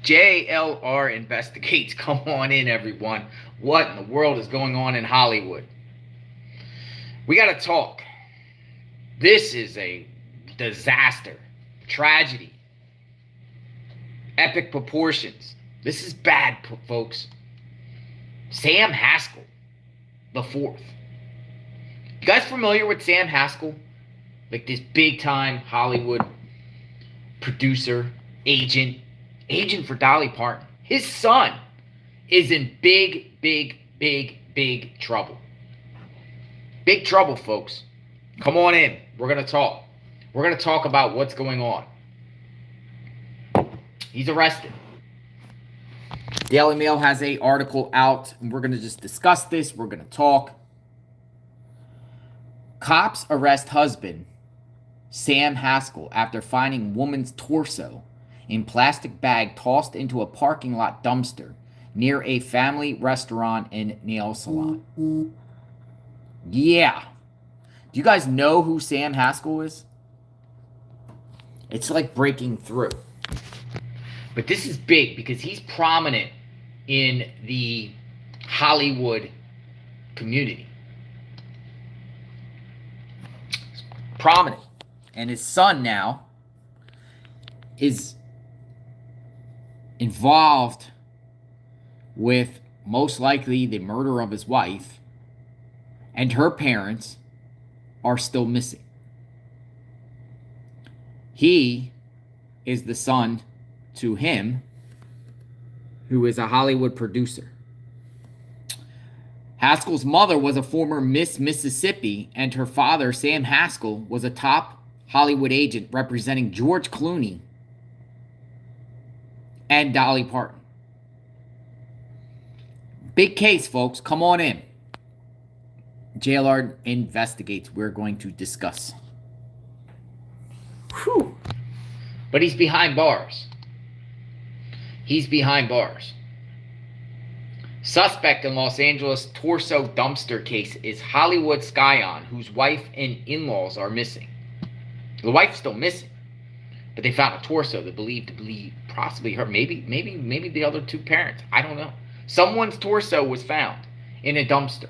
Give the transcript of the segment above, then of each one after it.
JLR investigates. Come on in, everyone. What in the world is going on in Hollywood? We got to talk. This is a disaster, tragedy, epic proportions. This is bad, folks. Sam Haskell, the fourth. You guys familiar with Sam Haskell? Like this big time Hollywood producer, agent for Dolly Parton. His son is in big trouble. Big trouble, folks. Come on in. We're going to talk. We're going to talk about what's going on. He's arrested. Daily Mail has an article out, and we're going to just discuss this. We're going to talk. Cops arrest husband Sam Haskell after finding woman's torso in plastic bag tossed into a parking lot dumpster near a family restaurant and nail salon. Yeah. Do you guys know who Sam Haskell is? It's like breaking through. But this is big because he's prominent in the Hollywood community. Prominent. And his son now is involved with most likely the murder of his wife, and her parents are still missing. He is the son to him, who is a Hollywood producer. Haskell's mother was a former Miss Mississippi, and her father, Sam Haskell, was a top Hollywood agent representing George Clooney and Dolly Parton. Big case, folks. Come on in. JLR investigates. We're going to discuss. Whew. But he's behind bars. He's behind bars. Suspect in Los Angeles torso dumpster case is Hollywood scion whose wife and in-laws are missing. The wife's still missing, but they found a torso that believed to be possibly her, maybe the other two parents. I don't know. Someone's torso was found in a dumpster.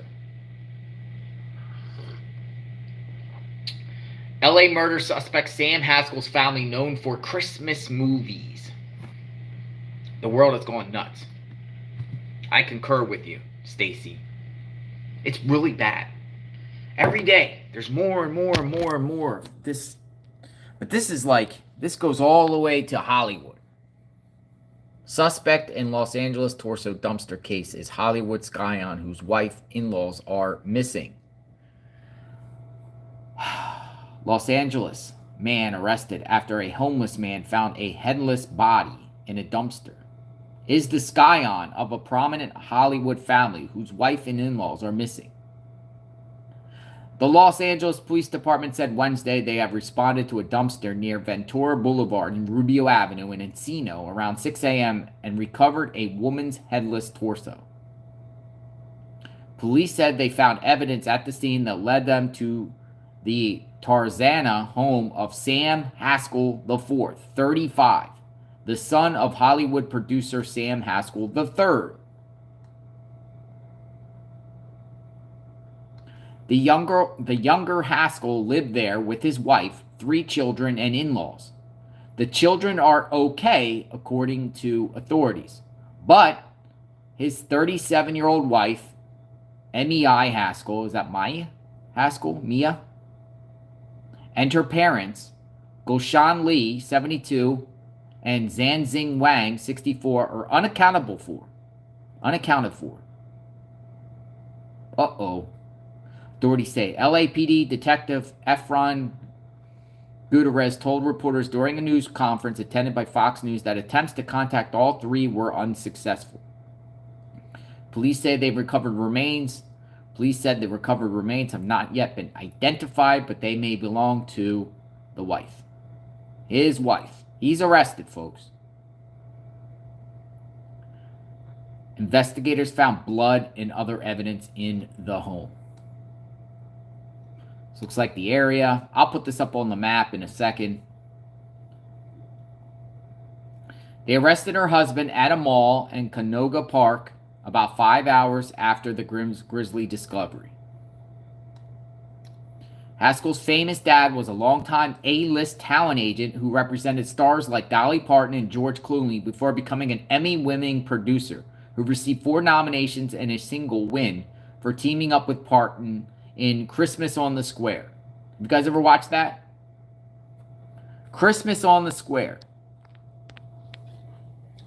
LA murder suspect Sam Haskell's family known for Christmas movies. The world has gone nuts. I concur with you, Stacy. It's really bad. Every day, there's more and more and more and more. But this is like, this goes all the way to Hollywood. Suspect in Los Angeles torso dumpster case is Hollywood scion whose wife in-laws are missing. Los Angeles man arrested after a homeless man found a headless body in a dumpster. Is the scion of a prominent Hollywood family whose wife and in-laws are missing. The Los Angeles Police Department said Wednesday they have responded to a dumpster near Ventura Boulevard and Rubio Avenue in Encino around 6 a.m. and recovered a woman's headless torso. Police said they found evidence at the scene that led them to the Tarzana home of Sam Haskell IV, 35, the son of Hollywood producer Sam Haskell III. The younger Haskell lived there with his wife, 3 children, and in-laws. The children are okay, according to authorities. But his 37-year-old wife, MEI Haskell, is that Maya Haskell? Mia? And her parents, Gaoshen Li, 72, and Yanxiang Wang, 64, are unaccounted for. Uh-oh. Authorities say LAPD Detective Efron Gutierrez told reporters during a news conference attended by Fox News that attempts to contact all 3 were unsuccessful. Police say they've recovered remains. Police said the recovered remains have not yet been identified, but they may belong to the wife. His wife. He's arrested, folks. Investigators found blood and other evidence in the home. This looks like the area. I'll put this up on the map in a second. They arrested her husband at a mall in Canoga Park about 5 hours after the grisly discovery. Haskell's famous dad was a longtime A-list talent agent who represented stars like Dolly Parton and George Clooney before becoming an Emmy-winning producer who received 4 nominations and a single win for teaming up with Parton in Christmas on the Square. You guys ever watched that? Christmas on the Square.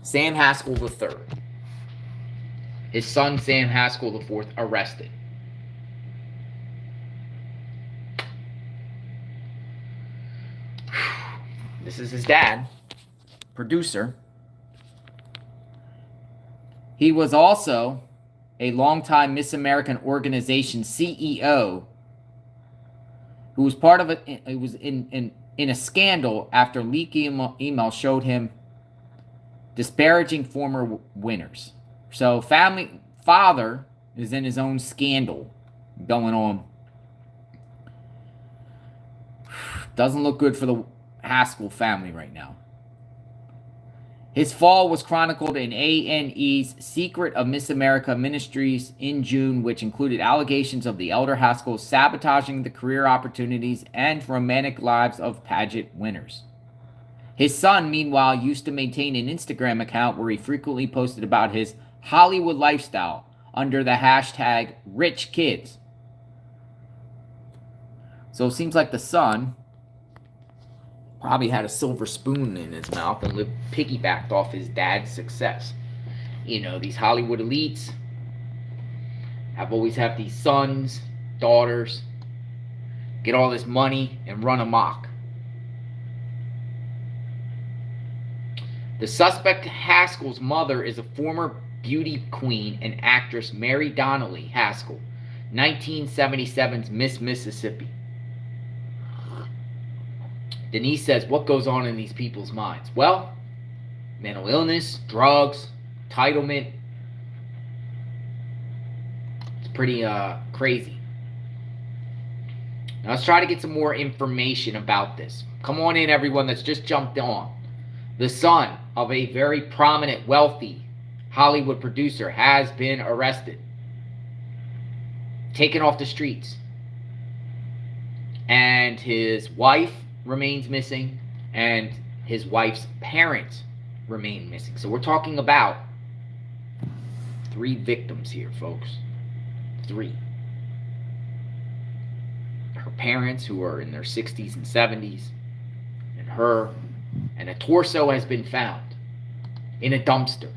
Sam Haskell III. His son, Sam Haskell IV, arrested. This is his dad, producer. He was also a longtime Miss American organization CEO who was part of it. It was in a scandal after leaked email showed him disparaging former winners. So father is in his own scandal going on. Doesn't look good for the Haskell family right now. His fall was chronicled in A&E's Secret of Miss America Ministries in June, which included allegations of the elder Haskell sabotaging the career opportunities and romantic lives of pageant winners. His son, meanwhile, used to maintain an Instagram account where he frequently posted about his Hollywood lifestyle under the hashtag #RichKids. So it seems like the son probably had a silver spoon in his mouth and piggybacked off his dad's success. You know, these Hollywood elites always have these sons, daughters, get all this money and run amok. The suspect Haskell's mother is a former beauty queen and actress Mary Donnelly Haskell, 1977's Miss Mississippi. Denise says, what goes on in these people's minds? Well, mental illness, drugs, entitlement. It's pretty crazy. Now let's try to get some more information about this. Come on in, everyone that's just jumped on. The son of a very prominent, wealthy Hollywood producer has been arrested, taken off the streets, and his wife remains missing, and his wife's parents remain missing. So we're talking about 3 victims here, folks. 3. Her parents, who are in their 60s and 70s, and her, and a torso has been found in a dumpster.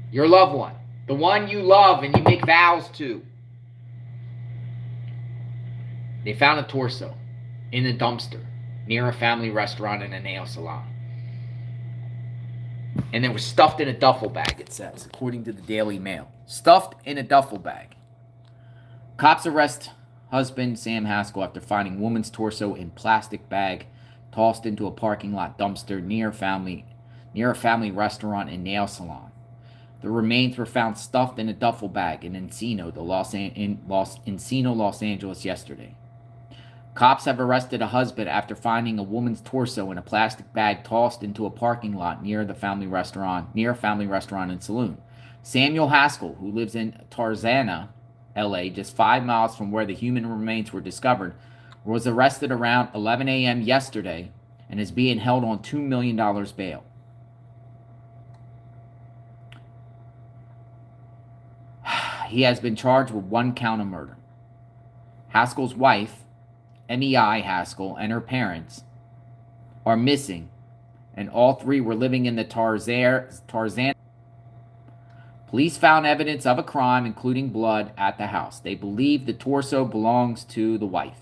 Your loved one, the one you love and you make vows to. They found a torso in a dumpster near a family restaurant and a nail salon. And it was stuffed in a duffel bag, it says, according to the Daily Mail. Stuffed in a duffel bag. Cops arrest husband Sam Haskell after finding woman's torso in plastic bag tossed into a parking lot dumpster near a family restaurant and nail salon. The remains were found stuffed in a duffel bag in Encino, Los Angeles yesterday. Cops have arrested a husband after finding a woman's torso in a plastic bag tossed into a parking lot near a family restaurant and saloon. Samuel Haskell, who lives in Tarzana, LA, just 5 miles from where the human remains were discovered, was arrested around 11 a.m. yesterday and is being held on $2 million bail. He has been charged with 1 count of murder. Haskell's wife, MEI Haskell, and her parents are missing, and all 3 were living in the Tarzana. Police found evidence of a crime, including blood, at the house. They believe the torso belongs to the wife,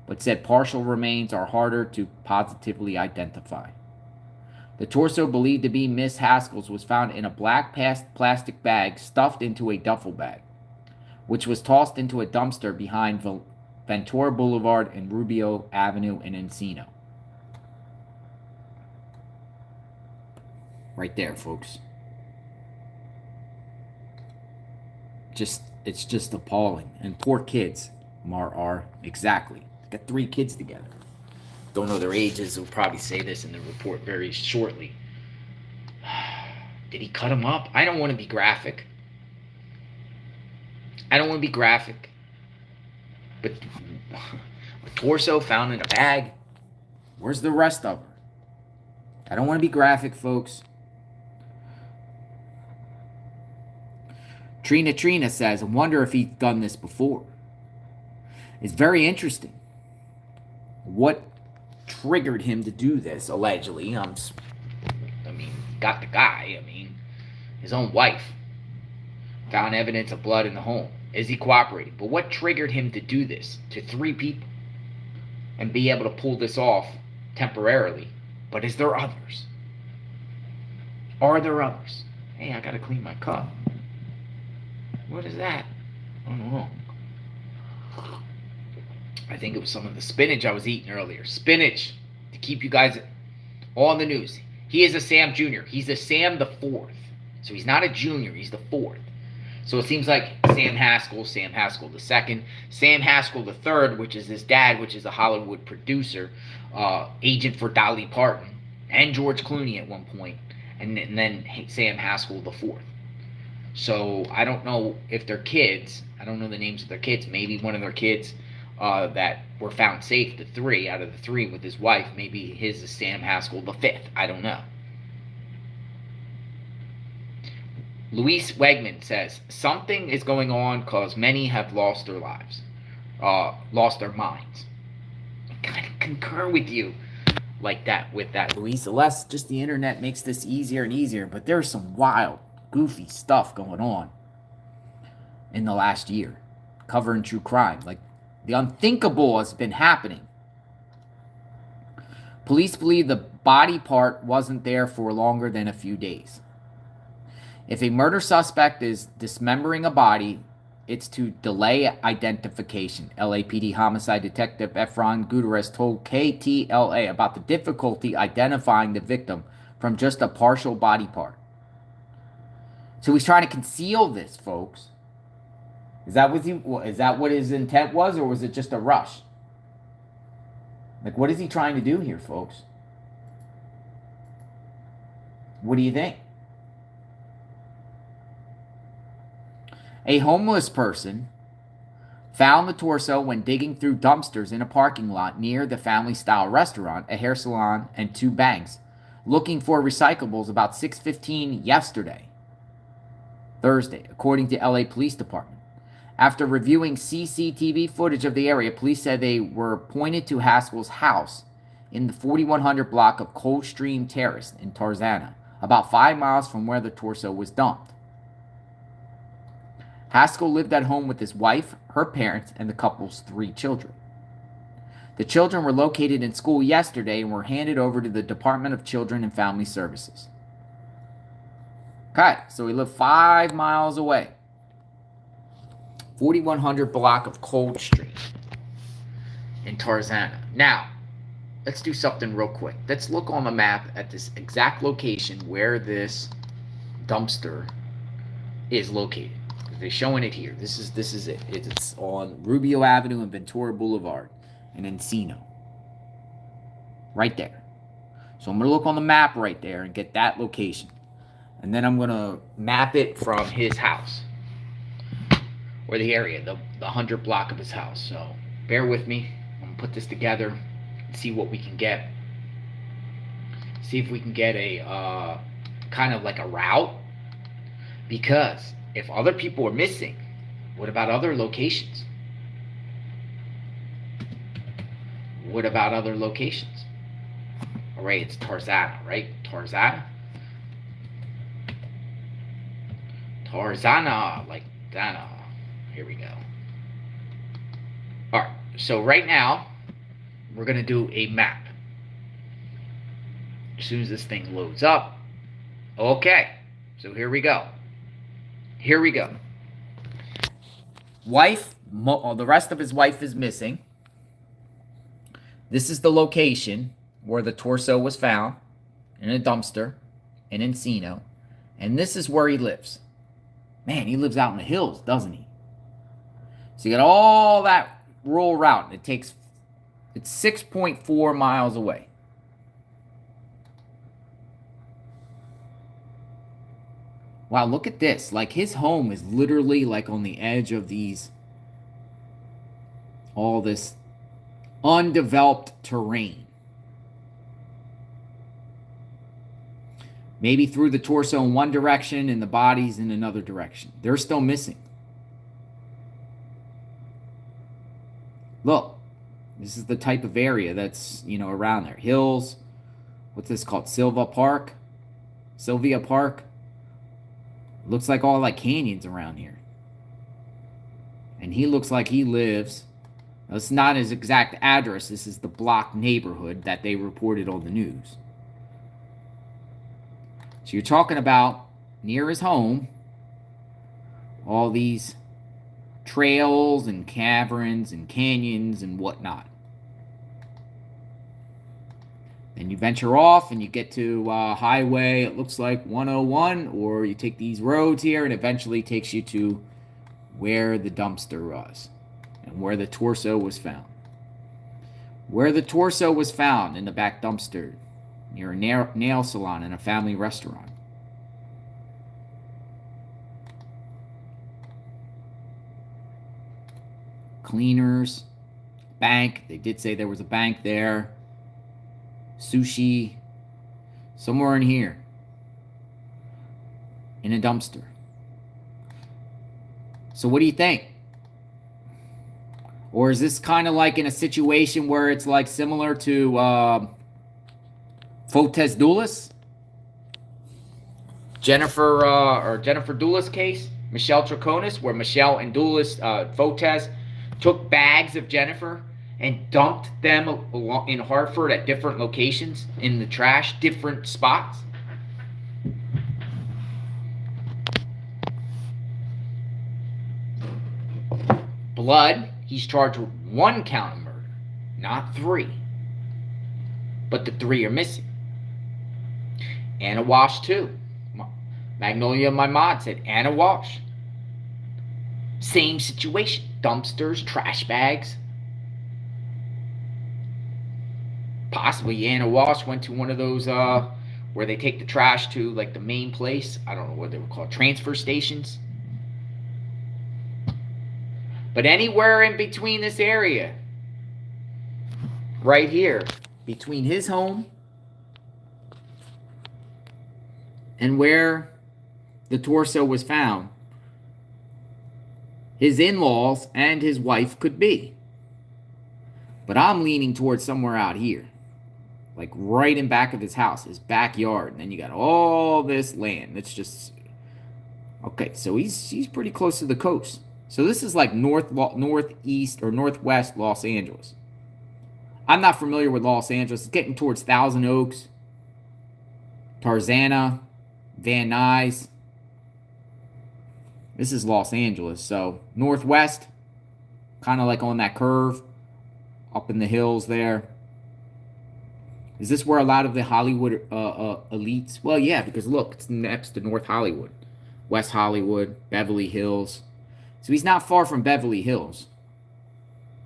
but said partial remains are harder to positively identify. The torso, believed to be Miss Haskell's, was found in a black plastic bag stuffed into a duffel bag, which was tossed into a dumpster behind Ventura Boulevard and Rubio Avenue in Encino. Right there, folks. It's just appalling. And poor kids are exactly. Got 3 kids together. don't know their ages. We'll probably say this in the report very shortly. Did he cut him up? I don't want to be graphic. But a torso found in a bag. Where's the rest of her? I don't want to be graphic, folks. Trina says, I wonder if he's done this before. It's very interesting. What triggered him to do this, allegedly? Got the guy. His own wife found evidence of blood in the home. Is he cooperating? But what triggered him to do this to 3 people and be able to pull this off temporarily? But is there others? Are there others? Hey, I gotta clean my cup. What is that? I don't know. I think it was some of the spinach I was eating earlier. Spinach, to keep you guys on the news. He is a Sam Jr. He's a Sam the 4th. So he's not a junior, he's the 4th. So it seems like Sam Haskell the 2nd, Sam Haskell the 3rd, which is his dad, which is a Hollywood producer, agent for Dolly Parton and George Clooney at one point, and then Sam Haskell the 4th. So I don't know if they're kids. I don't know the names of their kids. Maybe one of their kids that were found safe, the 3 out of the 3 with his wife, maybe his is Sam Haskell the 5th. I don't know. Luis Wegman says, something is going on because many have lost their lives, lost their minds. I kind of concur with you like that with that, Luis. Unless just the internet makes this easier and easier, but there's some wild, goofy stuff going on in the last year, covering true crime. Like, the unthinkable has been happening. Police believe the body part wasn't there for longer than a few days. If a murder suspect is dismembering a body, it's to delay identification. LAPD homicide detective Efron Gutierrez told KTLA about the difficulty identifying the victim from just a partial body part. So he's trying to conceal this, folks. Is that what his intent was, or was it just a rush? Like, what is he trying to do here, folks? What do you think? A homeless person found the torso when digging through dumpsters in a parking lot near the family-style restaurant, a hair salon, and 2 banks, looking for recyclables about 6:15 yesterday, Thursday, according to LA Police Department. After reviewing CCTV footage of the area, police said they were pointed to Haskell's house in the 4100 block of Coldstream Terrace in Tarzana, about 5 miles from where the torso was dumped. Haskell lived at home with his wife, her parents, and the couple's 3 children. The children were located in school yesterday and were handed over to the Department of Children and Family Services. Okay, so he lived 5 miles away. 4100 block of Coldstream in Tarzana. Now, let's do something real quick. Let's look on the map at this exact location where this dumpster is located. They're showing it here. This is it. It's on Rubio Avenue and Ventura Boulevard in Encino. Right there. So I'm going to look on the map right there and get that location. And then I'm going to map it from his house. Or the area, the 100 block of his house. So bear with me. I'm going to put this together and see what we can get. See if we can get a kind of like a route. Because if other people are missing, what about other locations? What about other locations? All right, it's Tarzana, right? Tarzana, like Dana. Here we go. All right, so right now, we're going to do a map. As soon as this thing loads up. Okay, so here we go. Here we go. The rest of his wife is missing. This is the location where the torso was found, in a dumpster in Encino. And this is where he lives. Man, he lives out in the hills, doesn't he? So you got all that rural route. It takes It's 6.4 miles away. Wow, look at this. Like, his home is literally like on the edge of all this undeveloped terrain. Maybe threw the torso in one direction and the body's in another direction. They're still missing. Look, this is the type of area that's, around there. Hills. What's this called? Sylvia Park. Looks like all like canyons around here. And he looks like he lives. That's not his exact address. This is the block neighborhood that they reported on the news. So you're talking about near his home, all these trails and caverns and canyons and whatnot. Then you venture off and you get to highway, it looks like 101, or you take these roads here and eventually takes you to where the dumpster was and where the torso was found. Where the torso was found, in the back dumpster, near a nail salon and a family restaurant. Cleaners, bank. They did say there was a bank there. Sushi. Somewhere in here. In a dumpster. So what do you think? Or is this kind of like in a situation where it's like similar to Fotes Duelis? Jennifer Duelis case? Michelle Troconis, where Michelle and Duelis, Fotes, took bags of Jennifer and dumped them in Hartford at different locations in the trash, different spots. Blood, he's charged with 1 count of murder, not 3. But the 3 are missing. Anna Walsh too. Magnolia, my mod, said Anna Walsh. Same situation. Dumpsters, trash bags. Possibly Anna Walsh went to one of those where they take the trash to like the main place. I don't know what they were called. Transfer stations. But anywhere in between this area, right here, between his home and where the torso was found, his in-laws and his wife could be. But I'm leaning towards somewhere out here, like right in back of his house, his backyard. And then you got all this land. It's just, okay, so he's pretty close to the coast. So this is like northeast or northwest Los Angeles. I'm not familiar with Los Angeles. It's getting towards Thousand Oaks, Tarzana, Van Nuys. This is Los Angeles. So northwest, kind of like on that curve, up in the hills there. Is this where a lot of the Hollywood elites? Well, yeah, because look, it's next to North Hollywood, West Hollywood, Beverly Hills. So he's not far from Beverly Hills.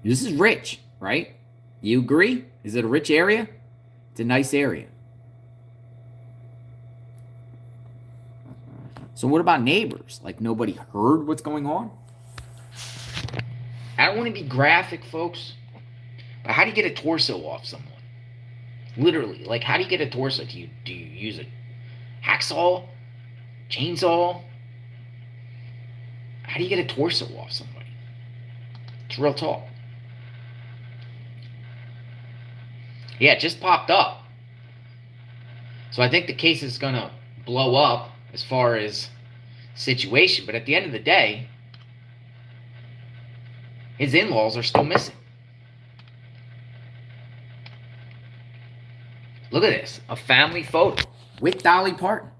This is rich, right? You agree? Is it a rich area? It's a nice area. So what about neighbors? Like nobody heard what's going on? I don't want to be graphic, folks. But how do you get a torso off someone? Literally, like how do you get a torso? Do you use a hacksaw? Chainsaw? How do you get a torso off somebody? It's real talk. Yeah, it just popped up. So I think the case is going to blow up as far as situation. But at the end of the day, his in-laws are still missing. Look at this. A family photo with Dolly Parton.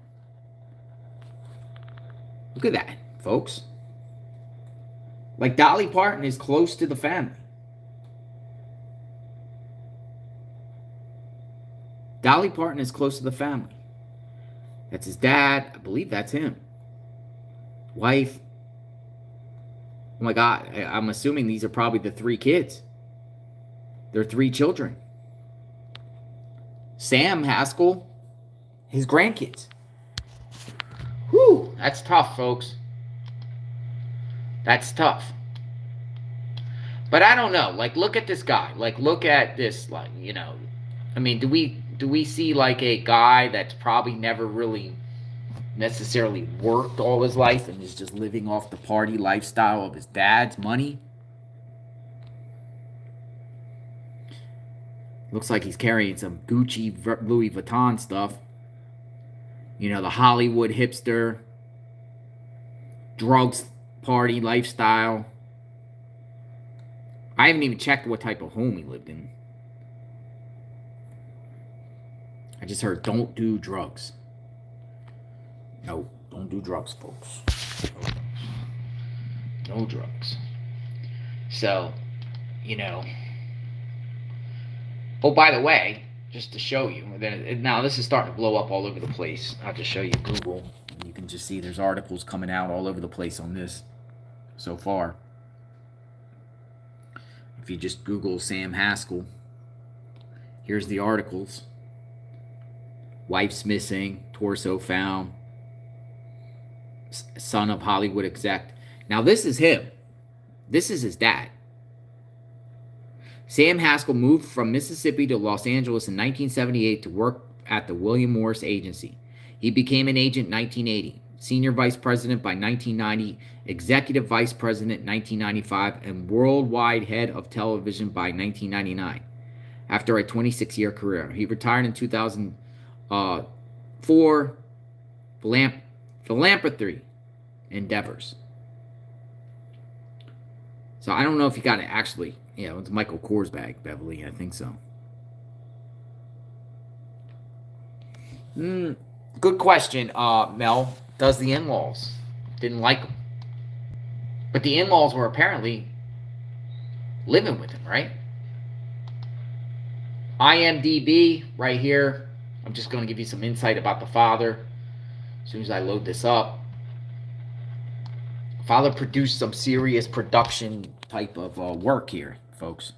Look at that, folks. Like Dolly Parton is close to the family. Dolly Parton is close to the family. That's his dad. I believe that's him. Wife. Oh my God. I'm assuming these are probably the 3 kids. their 3 children. Sam Haskell, his grandkids. Whew, that's tough, folks. That's tough. But I don't know. Like, look at this guy. Like, look at this. Like, you know, I mean, do we see like a guy that's probably never really necessarily worked all his life and is just living off the party lifestyle of his dad's money? Looks like he's carrying some Gucci, Louis Vuitton stuff. You know, the Hollywood hipster, drugs, party lifestyle. I haven't even checked what type of home he lived in. I just heard, don't do drugs. No, don't do drugs, folks. No drugs. So, you know. Oh, by the way, just to show you, now this is starting to blow up all over the place. I'll just show you Google. And you can just see there's articles coming out all over the place on this so far. If you just Google Sam Haskell, here's the articles. Wife's missing, torso found, son of Hollywood exec. Now this is him. This is his dad. Sam Haskell moved from Mississippi to Los Angeles in 1978 to work at the William Morris Agency. He became an agent in 1980, senior vice president by 1990, executive vice president in 1995, and worldwide head of television by 1999. After a 26-year career, he retired in 2004. Philanthropy endeavors. So I don't know if you got it actually. Yeah, it's Michael Kors bag, Beverly. I think so. Good question, Mel. Does the in-laws didn't like him? But the in-laws were apparently living with him, right? IMDb right here. I'm just going to give you some insight about the father. As soon as I load this up. Father produced some serious production type of work here, folks.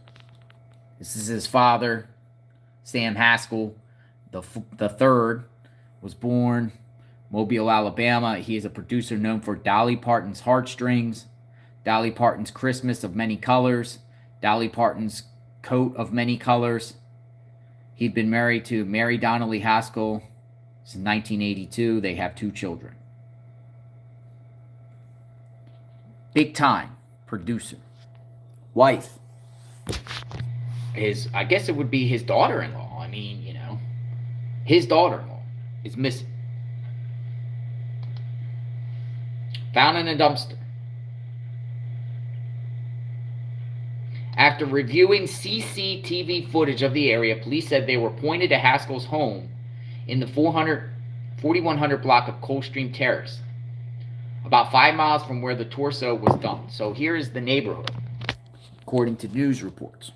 This is his father, Sam Haskell. The third was born Mobile, Alabama. He is a producer known for Dolly Parton's Heartstrings, Dolly Parton's Christmas of Many Colors, Dolly Parton's Coat of Many Colors. He'd been married to Mary Donnelly Haskell since 1982. They have 2 children. Big time producer. Wife is, I guess it would be his daughter-in-law. I mean, you know, his daughter-in-law is missing. Found in a dumpster. After reviewing CCTV footage of the area, police said they were pointed to Haskell's home in the 4100 block of Coldstream Terrace, about 5 miles from where the torso was dumped. So here is the neighborhood, according to news reports.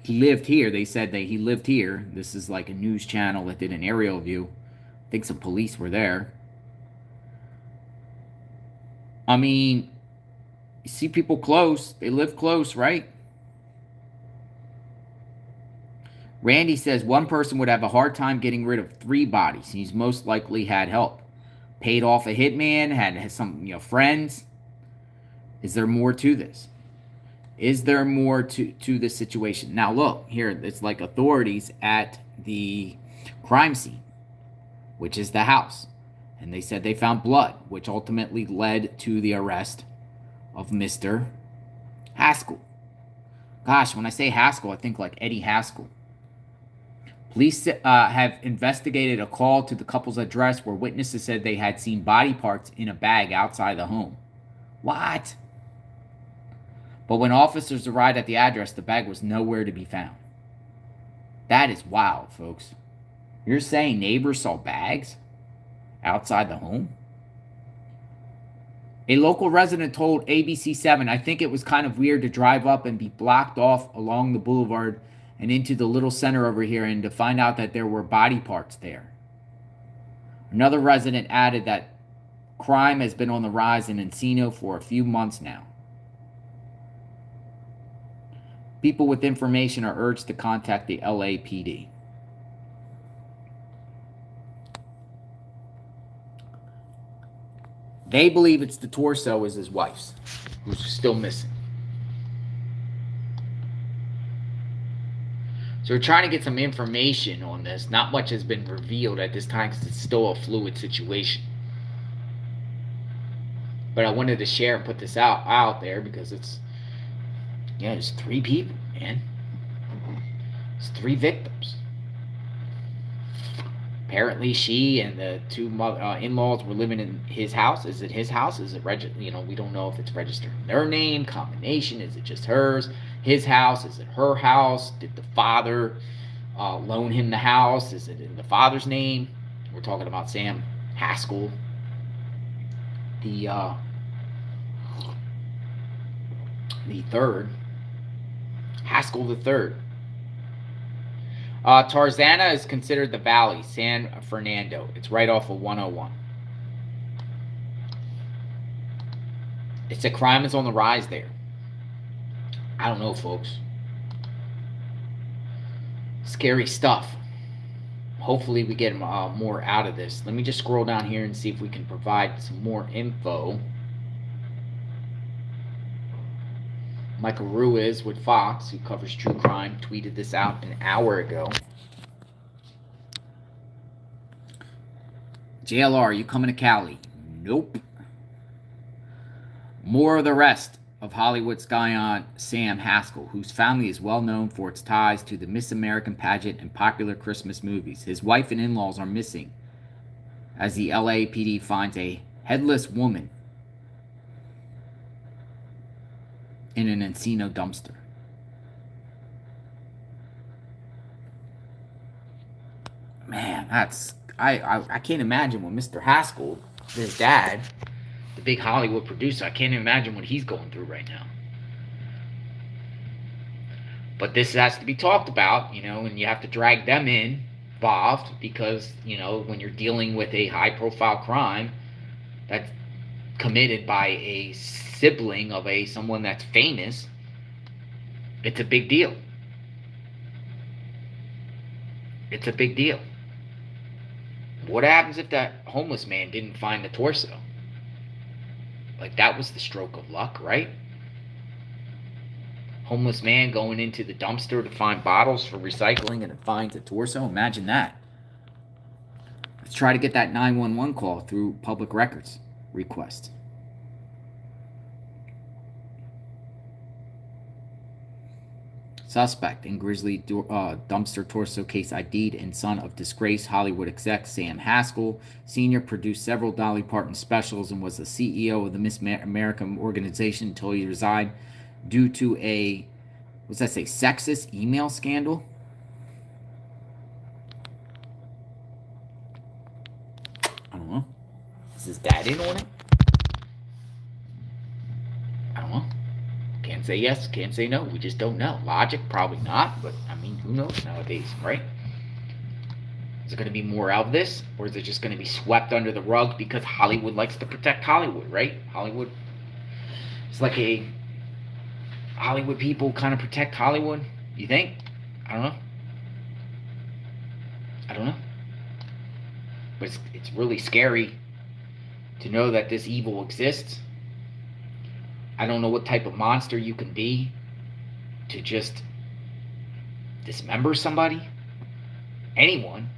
He lived here. They said that he lived here. This is like a news channel that did an aerial view. I think some police were there. I mean, you see people close. They live close, right? Randy says one person would have a hard time getting rid of 3 bodies. He's most likely had help. Paid off a hitman, had some, friends. Is there more to this? Is there more to this situation? Now look, here, it's like authorities at the crime scene, which is the house. And they said they found blood, which ultimately led to the arrest of Mr. Haskell. Gosh, when I say Haskell, I think like Eddie Haskell. Police have investigated a call to the couple's address where witnesses said they had seen body parts in a bag outside the home. What? But when officers arrived at the address, the bag was nowhere to be found. That is wild, folks. You're saying neighbors saw bags outside the home? A local resident told ABC7, I think it was kind of weird to drive up and be blocked off along the boulevard and into the little center over here and to find out that there were body parts there. Another resident added that crime has been on the rise in Encino for a few months now. People with information are urged to contact the LAPD. They believe it's the torso is his wife's, who's still missing. So we're trying to get some information on this. Not much has been revealed at this time because it's still a fluid situation. But I wanted to share and put this out there because it's, there's 3 people, man. It's 3 victims. Apparently, she and the 2 in-laws were living in his house. Is it his house? Is it registered? We don't know if it's registered in their name, combination. Is it just hers? His house? Is it her house? Did the father loan him the house? Is it in the father's name? We're talking about Sam Haskell, the third. Haskell the third. Tarzana is considered the valley, San Fernando. It's right off of 101. It's a crime is on the rise there. I don't know, folks. Scary stuff. Hopefully we get more out of this. Let me just scroll down here and see if we can provide some more info. Michael Ruiz with Fox, who covers true crime, tweeted this out an hour ago. JLR, you coming to Cali? Nope. More of the rest of Hollywood scion Sam Haskell, whose family is well known for its ties to the Miss American pageant and popular Christmas movies. His wife and in-laws are missing as the LAPD finds a headless woman in an Encino dumpster. Man, I can't imagine when Mr. Haskell, his dad, the big Hollywood producer, I can't imagine what he's going through right now. But this has to be talked about, and you have to drag them involved because, when you're dealing with a high-profile crime that's committed by a sibling of someone that's famous, it's a big deal. It's a big deal. What happens if that homeless man didn't find the torso? Like, that was the stroke of luck, right? Homeless man going into the dumpster to find bottles for recycling and it finds a torso. Imagine that. Let's try to get that 911 call through public records request. Suspect in grisly dumpster torso case ID'd and son of disgraced Hollywood exec Sam Haskell. Sr. produced several Dolly Parton specials and was the CEO of the Miss America organization until he resigned due to a, sexist email scandal. I don't know. Is his dad in on it? I don't know. Can't say yes, can't say no. We just don't know. Logic, probably not, but who knows nowadays, right? Is there going to be more of this, or is it just going to be swept under the rug because Hollywood likes to protect Hollywood, right? Hollywood, it's like Hollywood people kind of protect Hollywood, you think? I don't know. But it's really scary to know that this evil exists. I don't know what type of monster you can be to just dismember somebody, anyone.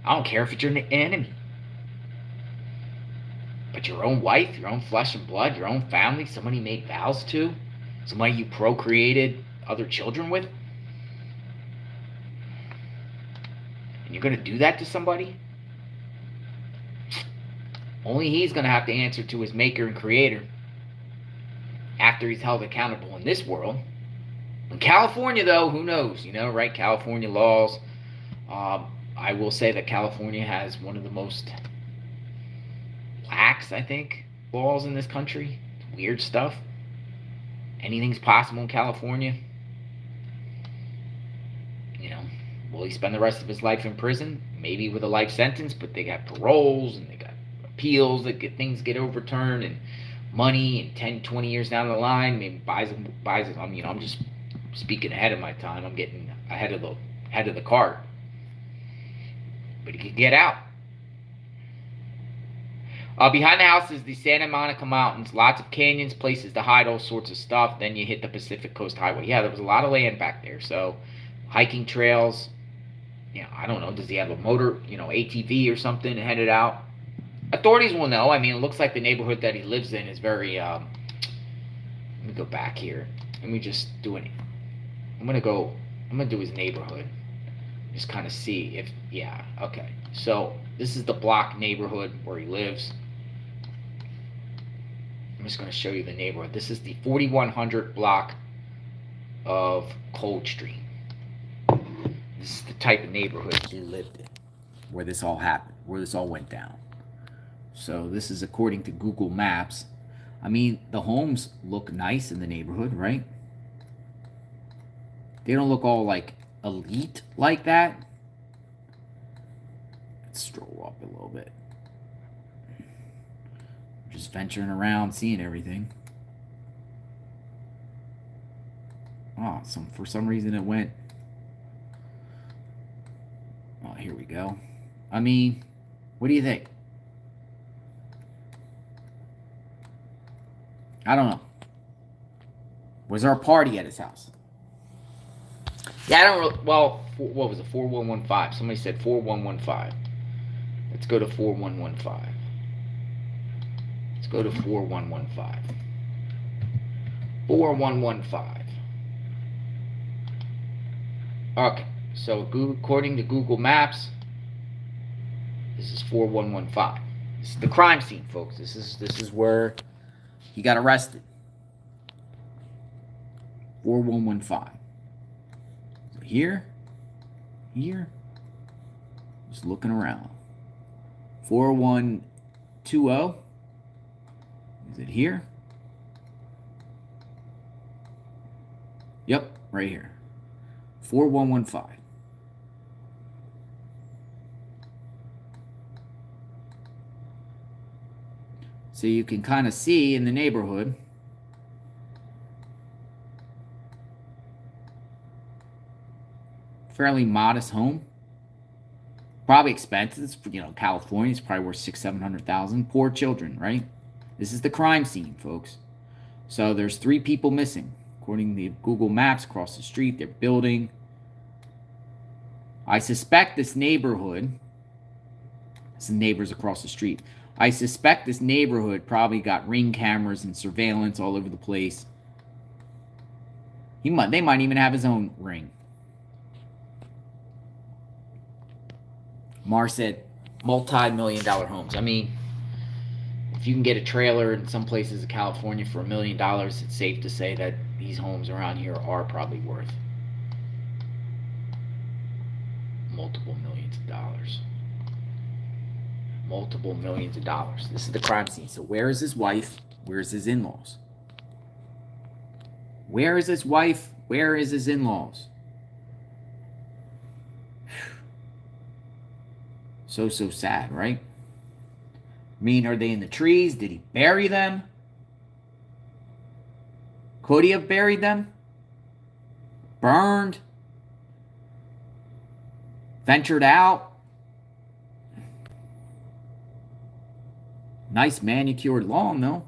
I don't care if it's your enemy. But your own wife, your own flesh and blood, your own family, somebody you made vows to, somebody you procreated other children with, and you're going to do that to somebody? Only he's going to have to answer to his maker and creator after he's held accountable in this world. In California, though, who knows, right? California laws. I will say that California has one of the most lax, I think, laws in this country. Weird stuff. Anything's possible in California. Will he spend the rest of his life in prison? Maybe with a life sentence, but they got paroles and they got appeals that things get overturned and money, and 10, 20 years down the line, maybe buys it. I'm just speaking ahead of my time. I'm getting ahead of the cart. But he could get out. Behind the house is the Santa Monica Mountains. Lots of canyons, places to hide, all sorts of stuff. Then you hit the Pacific Coast Highway. Yeah, there was a lot of land back there. So, hiking trails. I don't know. Does he have a motor, ATV or something headed out? Authorities will know. I mean, it looks like the neighborhood that he lives in is very. Let me go back here. Let me just do it. I'm gonna do his neighborhood. Just kind of see if. Yeah. Okay. So this is the block neighborhood where he lives. I'm just going to show you the neighborhood. This is the 4100 block of Cold Street. This is the type of neighborhood he lived in, where this all happened, where this all went down. So this is according to Google Maps. I mean, the homes look nice in the neighborhood, right? They don't look all like elite like that. Let's stroll up a little bit. Just venturing around, seeing everything. Oh, for some reason it went. Oh, here we go. I mean, what do you think? I don't know. Was there a party at his house? Yeah, I don't really. Well, what was it? 4115. Somebody said 4115. Let's go to 4115. Let's go to 4115. 4115. Okay, so according to Google Maps, this is 4115. This is the crime scene, folks. This is where he got arrested. 4115. So here, just looking around. 4120. Is it here? Yep, right here. 4115. So you can kind of see in the neighborhood. Fairly modest home. Probably expensive. California is probably worth $600,000-$700,000. Poor children, right? This is the crime scene, folks. So there's 3 people missing. According to Google Maps, across the street, they're building. I suspect this neighborhood, some neighbors across the street. I suspect this neighborhood probably got ring cameras and surveillance all over the place. They might even have his own ring. Mar said multi-million-dollar homes. I mean, if you can get a trailer in some places in California for $1 million, it's safe to say that these homes around here are probably worth multiple millions of dollars. Multiple millions of dollars. This is the crime scene. So where is his wife? Where is his in-laws? Where is his wife? Where is his in-laws? So sad, right? I mean, are they in the trees? Did he bury them? Could he have buried them? Burned? Ventured out? Nice manicured lawn, though.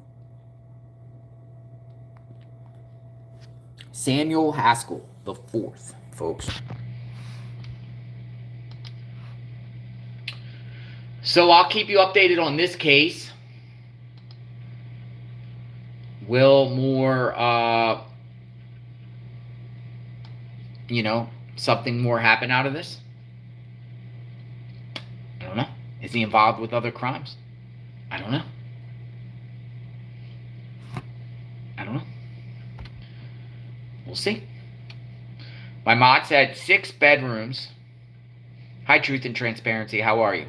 Samuel Haskell the fourth, folks. So I'll keep you updated on this case. Will more, something more happen out of this? I don't know. Is he involved with other crimes? I don't know. We'll see. My mod said 6 bedrooms. Hi, Truth and Transparency. How are you?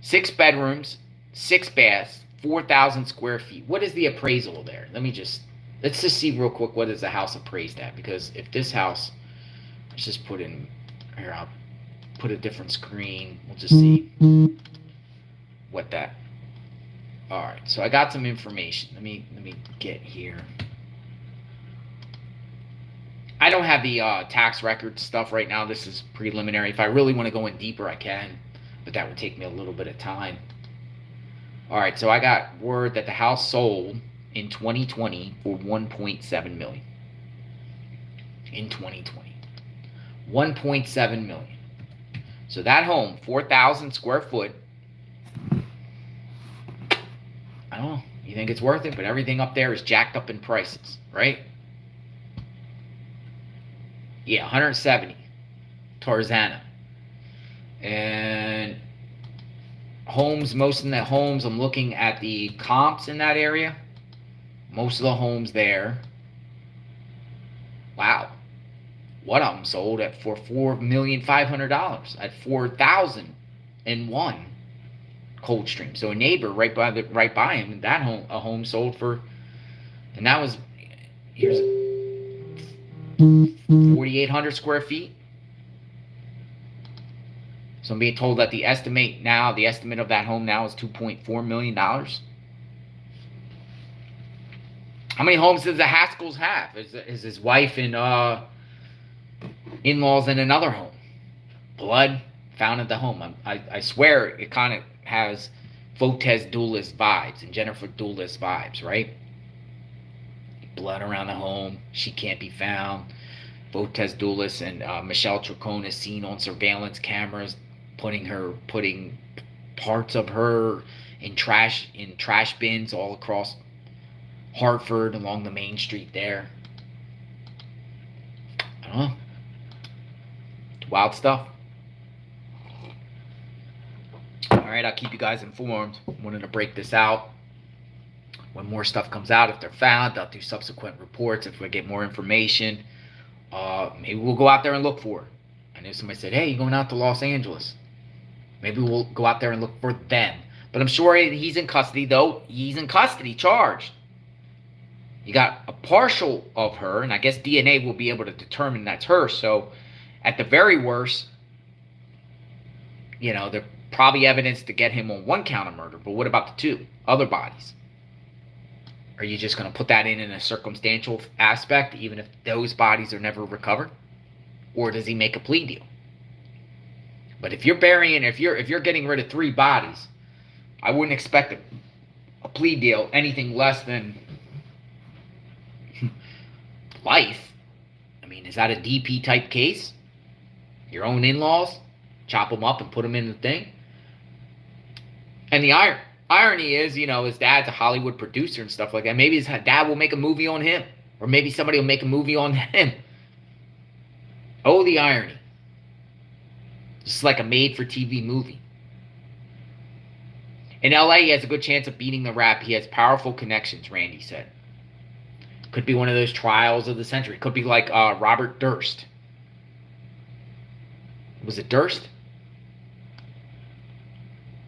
6 bedrooms, 6 baths, 4,000 square feet. What is the appraisal there? Let's just see real quick what is the house appraised at. Because if this house, let's just put in, here, I'll put a different screen. We'll just see what that. All right, so I got some information. Let me get here. I don't have the tax record stuff right now. This is preliminary. If I really want to go in deeper, I can, but that would take me a little bit of time. All right, so I got word that the house sold in 2020 for 1.7 million. In 2020, 1.7 million. So that home, 4,000 square foot. I don't know. You think it's worth it? But everything up there is jacked up in prices, right? Yeah, 170. Tarzana. And homes, most of the homes, I'm looking at the comps in that area. Most of the homes there. Wow. One of them sold for $4,500,000 at 4,001 Coldstream. So a neighbor right by him, that home, a home sold for, and that was, here's 4,800 square feet. So I'm being told that the estimate of that home now is $2.4 million. How many homes does the Haskells have? Is his wife and in-laws in another home? Blood found at the home. I swear it kind of has Votez Duelist vibes and Jennifer Duelist vibes, right? Blood around the home. She can't be found. Votez Duelist and Michelle Tricone is seen on surveillance cameras putting parts of her in trash bins all across Hartford along the main street there. I don't know. Wild stuff. Alright, I'll keep you guys informed. I'm wanting to break this out. When more stuff comes out, if they're found, I'll do subsequent reports. If we get more information, maybe we'll go out there and look for it. I know somebody said, hey, you're going out to Los Angeles. Maybe we'll go out there and look for them. But I'm sure he's in custody, though. He's in custody, charged. You got a partial of her, and I guess DNA will be able to determine that's her. So, at the very worst, there's probably evidence to get him on one count of murder. But what about the two other bodies? Are you just going to put that in a circumstantial aspect, even if those bodies are never recovered? Or does he make a plea deal? But if you're getting rid of 3 bodies, I wouldn't expect a plea deal anything less than life. I mean, is that a DP type case? Your own in-laws? Chop them up and put them in the thing? And the irony is, his dad's a Hollywood producer and stuff like that. Maybe his dad will make a movie on him. Or maybe somebody will make a movie on him. Oh, the irony. It's like a made-for-TV movie. In LA, he has a good chance of beating the rap. He has powerful connections, Randy said. Could be one of those trials of the century. Could be like Robert Durst. Was it Durst?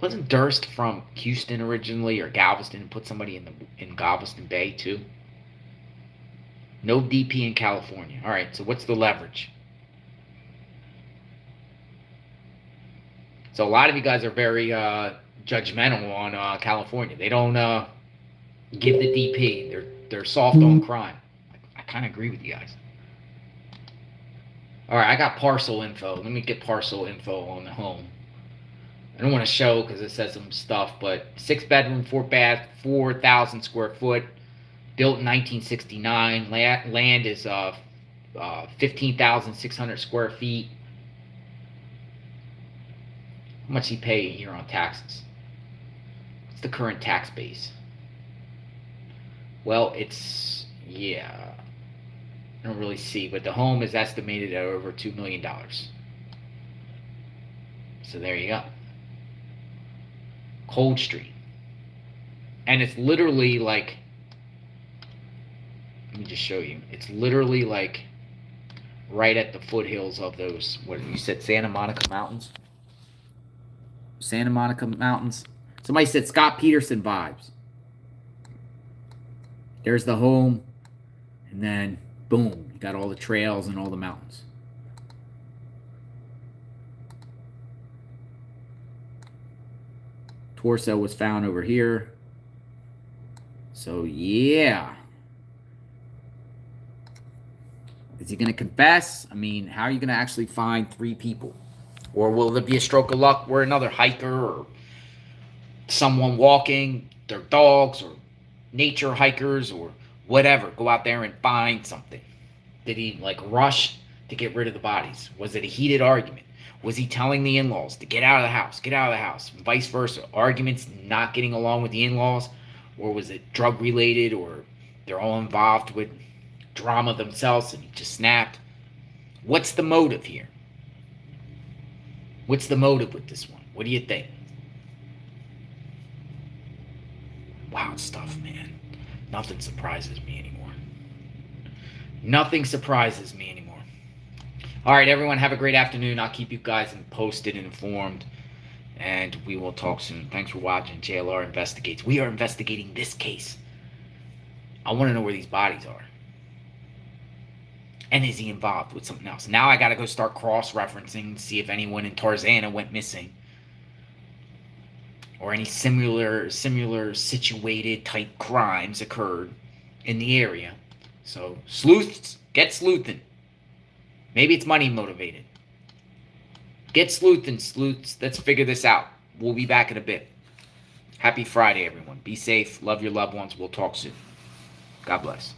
Wasn't Durst from Houston originally, or Galveston, and put somebody in Galveston Bay too? No DP in California. All right, so what's the leverage? So a lot of you guys are very judgmental on California. They don't give the DP. They're soft on crime. I kind of agree with you guys. All right, I got parcel info. Let me get parcel info on the home. I don't want to show because it says some stuff, but 6-bedroom, 4-bath, 4,000 square foot, built in 1969. Land is 15,600 square feet. How much he pay a year on taxes? What's the current tax base? Well, I don't really see, but the home is estimated at over $2 million. So there you go. Cold Street. And it's literally like, let me just show you. It's literally like right at the foothills of those, what you said, Santa Monica Mountains? Santa Monica Mountains. Somebody said Scott Peterson vibes. There's the home, and then boom, you got all the trails and all the mountains. Torso was found over here. So yeah, Is he going to confess? I mean, how are you going to actually find 3 people? Or will there be a stroke of luck where another hiker or someone walking, their dogs, or nature hikers, or whatever, go out there and find something? Did he, like, rush to get rid of the bodies? Was it a heated argument? Was he telling the in-laws to get out of the house, get out of the house, and vice versa? Arguments, not getting along with the in-laws? Or was it drug-related, or they're all involved with drama themselves and he just snapped? What's the motive here? What's the motive with this one? What do you think? Wild stuff, man. Nothing surprises me anymore. Nothing surprises me anymore. All right, everyone, have a great afternoon. I'll keep you guys posted and informed, and we will talk soon. Thanks for watching JLR Investigates. We are investigating this case. I want to know where these bodies are. And is he involved with something else? Now I got to go start cross-referencing to see if anyone in Tarzana went missing, or any similar situated type crimes occurred in the area. So sleuths, get sleuthing. Maybe it's money motivated. Get sleuthing, sleuths. Let's figure this out. We'll be back in a bit. Happy Friday, everyone. Be safe. Love your loved ones. We'll talk soon. God bless.